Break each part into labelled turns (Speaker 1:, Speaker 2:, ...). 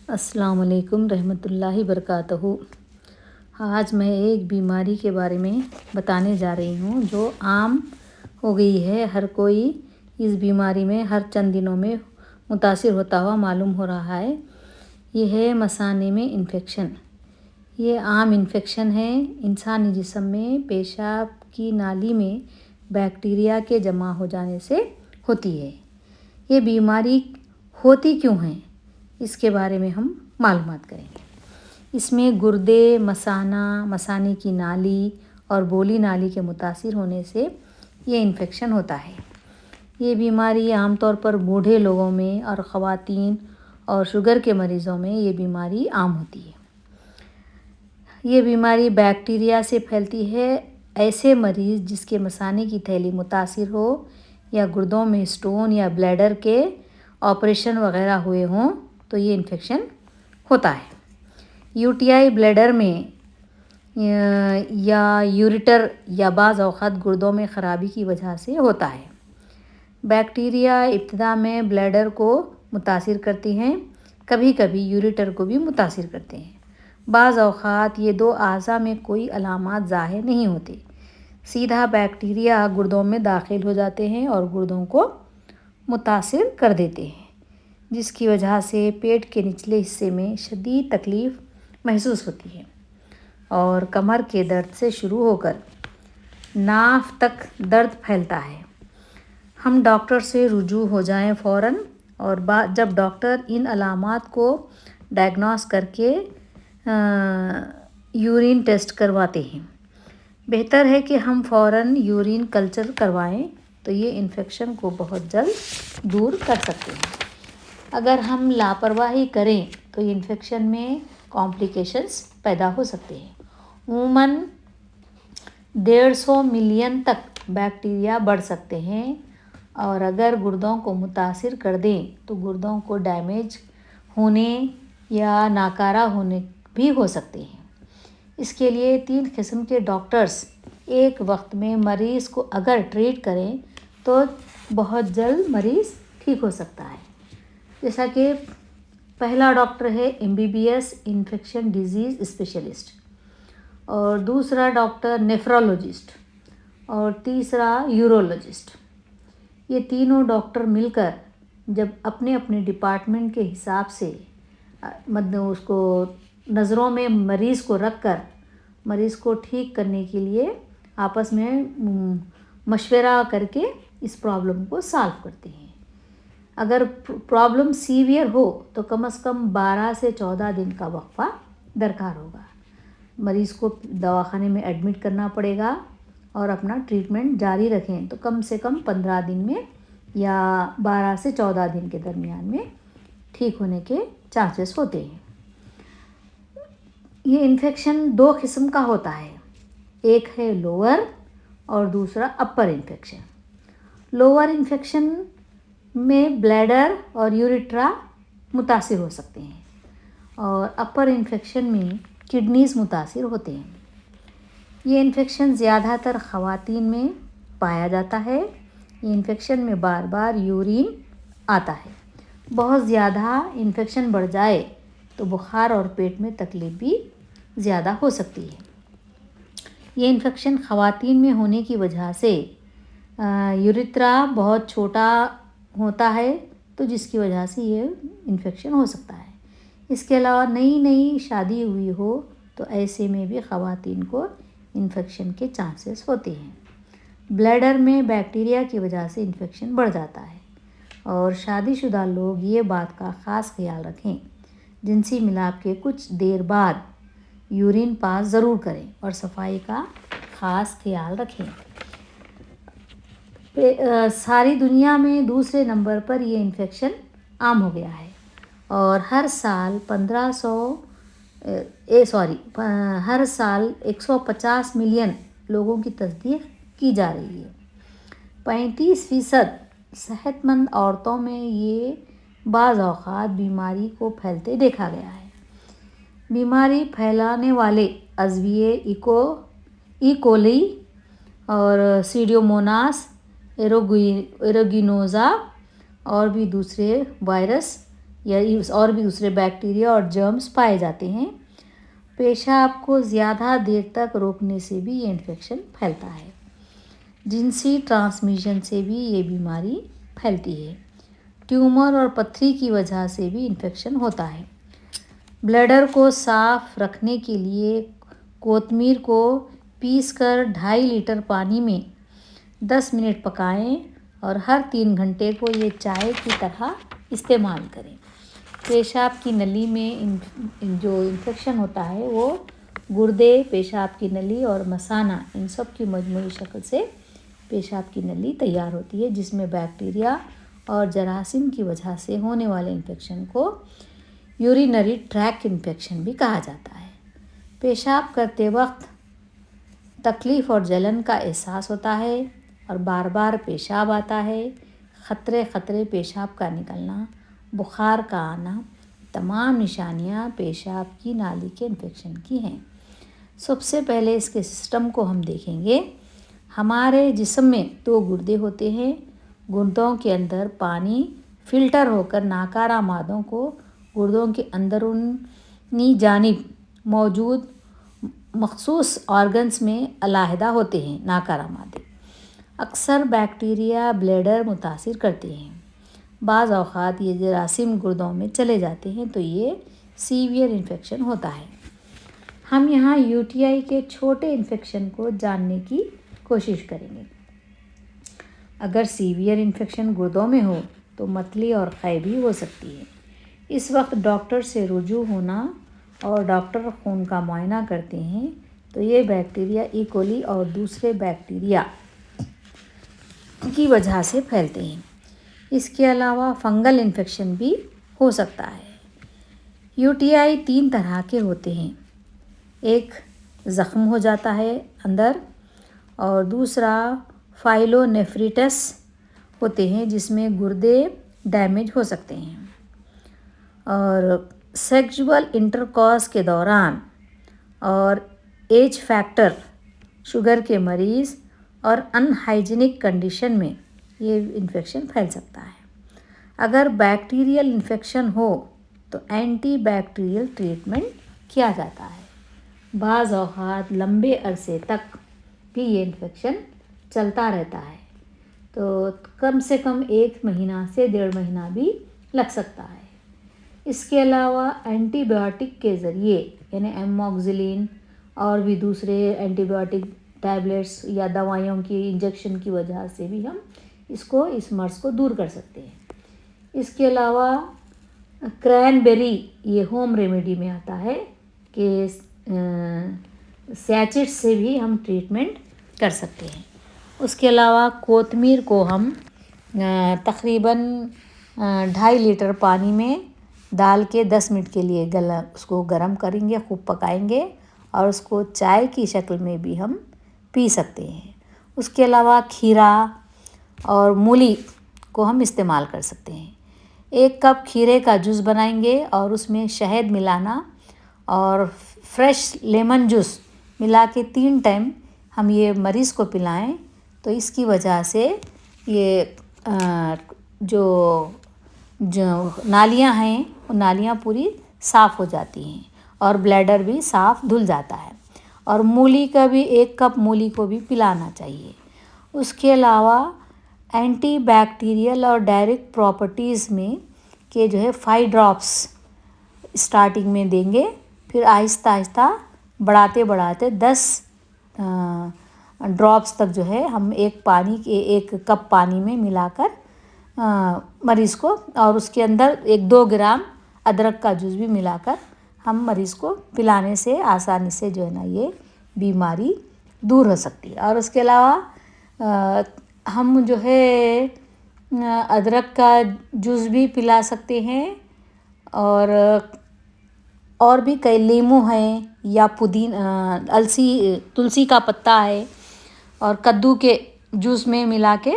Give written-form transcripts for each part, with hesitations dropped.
Speaker 1: السلام علیکم رحمۃ اللہ وبرکاتہ۔ آج میں ایک بیماری کے بارے میں بتانے جا رہی ہوں جو عام ہو گئی ہے۔ ہر کوئی اس بیماری میں ہر چند دنوں میں متاثر ہوتا ہوا معلوم ہو رہا ہے۔ یہ ہے مثانے میں انفیکشن۔ یہ عام انفیکشن ہے، انسانی جسم میں پیشاب کی نالی میں بیکٹیریا کے جمع ہو جانے سے ہوتی ہے۔ یہ بیماری ہوتی کیوں ہے، اس کے بارے میں ہم معلومات کریں گے۔ اس میں گردے، مثانے کی نالی اور بولی نالی کے متاثر ہونے سے یہ انفیکشن ہوتا ہے۔ یہ بیماری عام طور پر بوڑھے لوگوں میں اور خواتین اور شوگر کے مریضوں میں یہ بیماری عام ہوتی ہے۔ یہ بیماری بیکٹیریا سے پھیلتی ہے۔ ایسے مریض جس کے مثانے کی تھیلی متاثر ہو یا گردوں میں اسٹون یا بلیڈر کے آپریشن وغیرہ ہوئے ہوں تو یہ انفیکشن ہوتا ہے۔ UTI بلیڈر میں یا یوریٹر یا بعض اوقات گردوں میں خرابی کی وجہ سے ہوتا ہے۔ بیکٹیریا ابتدا میں بلیڈر کو متاثر کرتی ہیں، کبھی کبھی یوریٹر کو بھی متاثر کرتے ہیں۔ بعض اوقات یہ دو اعضاء میں کوئی علامات ظاہر نہیں ہوتے، سیدھا بیکٹیریا گردوں میں داخل ہو جاتے ہیں اور گردوں کو متاثر کر دیتے ہیں، جس کی وجہ سے پیٹ کے نچلے حصے میں شدید تکلیف محسوس ہوتی ہے اور کمر کے درد سے شروع ہو کر ناف تک درد پھیلتا ہے۔ ہم ڈاکٹر سے رجوع ہو جائیں فوراً، اور جب ڈاکٹر ان علامات کو ڈائگنوز کر کے یورین ٹیسٹ کرواتے ہیں۔ بہتر ہے کہ ہم فوراً یورین کلچر کروائیں تو یہ انفیکشن کو بہت جلد دور کر سکتے ہیں۔ اگر ہم لاپرواہی کریں تو انفیکشن میں کمپلیکیشنز پیدا ہو سکتے ہیں۔ عموماً 150 ملین تک بیکٹیریا بڑھ سکتے ہیں، اور اگر گردوں کو متاثر کر دیں تو گردوں کو ڈیمیج ہونے یا ناکارہ ہونے بھی ہو سکتے ہیں۔ اس کے لیے 3 قسم کے ڈاکٹرز ایک وقت میں مریض کو اگر ٹریٹ کریں تو بہت جلد مریض ٹھیک ہو سکتا ہے۔ جیسا کہ پہلا ڈاکٹر ہے MBBS انفیکشن ڈیزیز اسپیشلسٹ، اور دوسرا ڈاکٹر نیفرولوجسٹ، اور تیسرا یورولوجسٹ۔ یہ تینوں ڈاکٹر مل کر جب اپنے اپنے ڈپارٹمنٹ کے حساب سے اس کو نظروں میں مریض کو رکھ کر مریض کو ٹھیک کرنے کے لیے آپس میں مشورہ کر کے اس پرابلم کو سالو کرتے ہیں۔ اگر پرابلم سیویئر ہو تو کم از کم 12 سے 14 دن کا وقفہ درکار ہوگا۔ مریض کو دواخانے میں ایڈمٹ کرنا پڑے گا اور اپنا ٹریٹمنٹ جاری رکھیں تو کم سے کم 15 دن میں یا 12 سے 14 دن کے درمیان میں ٹھیک ہونے کے چانسز ہوتے ہیں۔ یہ انفیکشن 2 قسم کا ہوتا ہے، ایک ہے لوور اور دوسرا اپر انفیکشن۔ لوور انفیکشن میں بلیڈر اور یوریٹرا متاثر ہو سکتے ہیں، اور اپر انفیکشن میں کڈنیز متاثر ہوتے ہیں۔ یہ انفیکشن زیادہ تر خواتین میں پایا جاتا ہے۔ یہ انفیکشن میں بار بار یورین آتا ہے۔ بہت زیادہ انفیکشن بڑھ جائے تو بخار اور پیٹ میں تکلیف بھی زیادہ ہو سکتی ہے۔ یہ انفیکشن خواتین میں ہونے کی وجہ سے یوریترا بہت چھوٹا ہوتا ہے، تو جس کی وجہ سے یہ انفیکشن ہو سکتا ہے۔ اس کے علاوہ نئی شادی ہوئی ہو تو ایسے میں بھی خواتین کو انفیکشن کے چانسز ہوتے ہیں۔ بلیڈر میں بیکٹیریا کی وجہ سے انفیکشن بڑھ جاتا ہے، اور شادی شدہ لوگ یہ بات کا خاص خیال رکھیں، جنسی ملاپ کے کچھ دیر بعد یورین پاس ضرور کریں اور صفائی کا خاص خیال رکھیں۔ ساری دنیا میں دوسرے نمبر پر یہ انفیکشن عام ہو گیا ہے، اور ہر سال 150 ملین لوگوں کی تصدیق کی جا رہی ہے۔ 35% صحت مند عورتوں میں یہ بعض اوقات بیماری کو پھیلتے دیکھا گیا ہے۔ بیماری پھیلانے والے عضویے ایکولی اور سیڈوموناس ایروگینوزا اور بھی دوسرے وائرس یا اور بھی دوسرے بیکٹیریا اور جرمز پائے جاتے ہیں۔ پیشاب کو زیادہ دیر تک روکنے سے بھی یہ انفیکشن پھیلتا ہے۔ جنسی ٹرانسمیشن سے بھی یہ بیماری پھیلتی ہے۔ ٹیومر اور پتھری کی وجہ سے بھی انفیکشن ہوتا ہے۔ بلیڈر کو صاف رکھنے کے لیے کوتمیر کو پیس کر 2.5 لیٹر پانی میں 10 منٹ پکائیں اور ہر 3 گھنٹے کو یہ چائے کی طرح استعمال کریں۔ پیشاب کی نلی میں جو انفیکشن ہوتا ہے وہ گردے، پیشاب کی نلی اور مثانہ ان سب کی مجموعی شکل سے پیشاب کی نلی تیار ہوتی ہے، جس میں بیکٹیریا اور جراثیم کی وجہ سے ہونے والے انفیکشن کو یورینری ٹریکٹ انفیکشن بھی کہا جاتا ہے۔ پیشاب کرتے وقت تکلیف اور جلن کا احساس ہوتا ہے اور بار بار پیشاب آتا ہے۔ خطرے پیشاب کا نکلنا، بخار کا آنا، تمام نشانیاں پیشاب کی نالی کے انفیکشن کی ہیں۔ سب سے پہلے اس کے سسٹم کو ہم دیکھیں گے۔ ہمارے جسم میں 2 گردے ہوتے ہیں۔ گردوں کے اندر پانی فلٹر ہو کر ناکارہ مادوں کو گردوں کے اندرونی جانب موجود مخصوص آرگنز میں علیحدہ ہوتے ہیں۔ ناکارہ مادے اکثر بیکٹیریا بلیڈر متاثر کرتے ہیں۔ بعض اوقات یہ جراثیم گردوں میں چلے جاتے ہیں تو یہ سیویئر انفیکشن ہوتا ہے۔ ہم یہاں UTI کے چھوٹے انفیکشن کو جاننے کی کوشش کریں گے۔ اگر سیویئر انفیکشن گردوں میں ہو تو متلی اور قے بھی ہو سکتی ہے۔ اس وقت ڈاکٹر سے رجوع ہونا اور ڈاکٹر خون کا معائنہ کرتے ہیں تو یہ بیکٹیریا ای کولی اور دوسرے بیکٹیریا کی وجہ سے پھیلتے ہیں۔ اس کے علاوہ فنگل انفیکشن بھی ہو سکتا ہے۔ UTI 3 طرح کے ہوتے ہیں۔ ایک زخم ہو جاتا ہے اندر، اور دوسرا فائلونیفریٹس ہوتے ہیں جس میں گردے ڈیمیج ہو سکتے ہیں، اور سیکشول انٹرکورس کے دوران، اور ایج فیکٹر، شوگر کے مریض اور ان ہائیجینک کنڈیشن میں یہ انفیکشن پھیل سکتا ہے۔ اگر بیکٹیریل انفیکشن ہو تو اینٹی بیکٹیریل ٹریٹمنٹ کیا جاتا ہے۔ بعض اوقات لمبے عرصے تک بھی یہ انفیکشن چلتا رہتا ہے، تو کم سے کم 1 مہینہ سے 1.5 مہینہ بھی لگ سکتا ہے۔ اس کے علاوہ اینٹی بائیوٹک کے ذریعے، یعنی ایموکسیلین اور بھی دوسرے اینٹی بائیوٹک ٹیبلٹس یا دوائیوں کی انجیکشن کی وجہ سے بھی ہم اس مرض کو دور کر سکتے ہیں۔ اس کے علاوہ کرین بیری یہ ہوم ریمیڈی میں آتا ہے کہ سیچٹ سے بھی ہم ٹریٹمنٹ کر سکتے ہیں۔ اس کے علاوہ کوتمیر کو ہم تقریباً 2.5 لیٹر پانی میں ڈال کے 10 منٹ کے لیے اس کو گرم کریں گے، خوب پکائیں گے، اور اس کو چائے کی شکل میں بھی ہم پی سکتے ہیں۔ اس کے علاوہ کھیرا اور مولی کو ہم استعمال کر سکتے ہیں۔ 1 کپ کھیرے کا جوس بنائیں گے اور اس میں شہد ملانا اور فریش لیمن جوس ملا کے 3 ٹائم ہم یہ مریض کو پلائیں تو اس کی وجہ سے یہ جو نالیاں ہیں وہ نالیاں پوری صاف ہو جاتی ہیں اور بلیڈر بھی صاف دھل جاتا ہے۔ اور مولی کا بھی 1 کپ مولی کو بھی پلانا چاہیے۔ اس کے علاوہ اینٹی بیکٹیریل اور ڈائریکٹ پراپرٹیز میں کہ جو ہے 5 ڈراپس اسٹارٹنگ میں دیں گے، پھر آہستہ آہستہ بڑھاتے 10 ڈراپس تک جو ہے ہم 1 کپ پانی میں ملا کر مریض کو، اور اس کے اندر 1-2 گرام ادرک کا جوس بھی ملا کر ہم مریض کو پلانے سے آسانی سے جو ہے نا یہ بیماری دور ہو سکتی ہے۔ اور اس کے علاوہ ہم جو ہے ادرک کا جوس بھی پلا سکتے ہیں، اور بھی کئی لیمو ہیں یا تلسی کا پتا ہے، اور کدو کے جوس میں ملا کے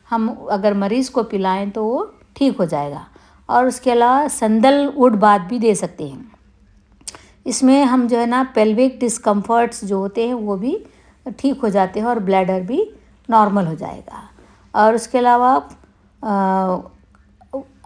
Speaker 1: ہم اگر مریض کو پلائیں تو وہ ٹھیک ہو جائے گا۔ اور اس کے علاوہ سندل ووڈ بات بھی دے سکتے ہیں۔ اس میں ہم جو ہے نا پیلوک ڈسکمفرٹس جو ہوتے ہیں وہ بھی ٹھیک ہو جاتے ہیں اور بلیڈر بھی نارمل ہو جائے گا۔ اور اس کے علاوہ